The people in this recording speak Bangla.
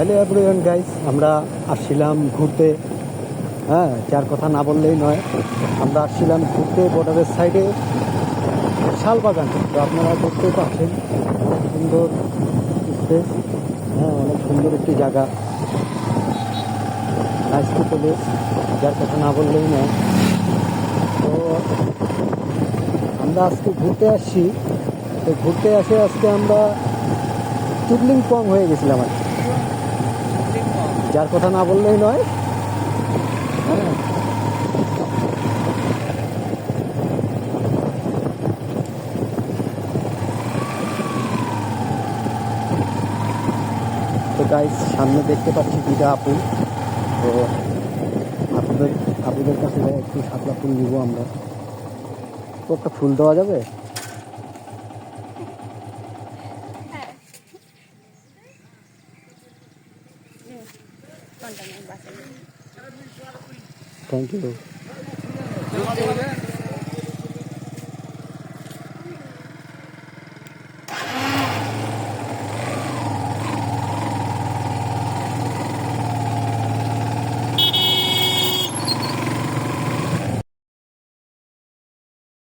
হ্যালো এভরিওয়ান গাইস, আমরা আসছিলাম ঘুরতে। হ্যাঁ, যার কথা না বললেই নয়, আমরা আসছিলাম ঘুরতে বর্ডারের সাইডে শালবাগান। তো আপনারা দেখতেই পাচ্ছেন অনেক সুন্দর স্পেস। হ্যাঁ, অনেক সুন্দর একটি জায়গা, নাইস প্লেস, যার কথা না বললেই নয়। তো আমরা আজকে ঘুরতে আসছি। তো ঘুরতে আসে আজকে আমরা চুবলিং পং হয়ে গেছিলাম আর কি, যার কথা না বললেই নয়। হ্যাঁ, তো গাইস সামনে দেখতে পাচ্ছি দুইটা আপু। তো আপুদের আপুদের কাছে যাই একটু শাপলা ফুল নিব আমরা। তো একটা ফুল দেওয়া যাবে? Thank you.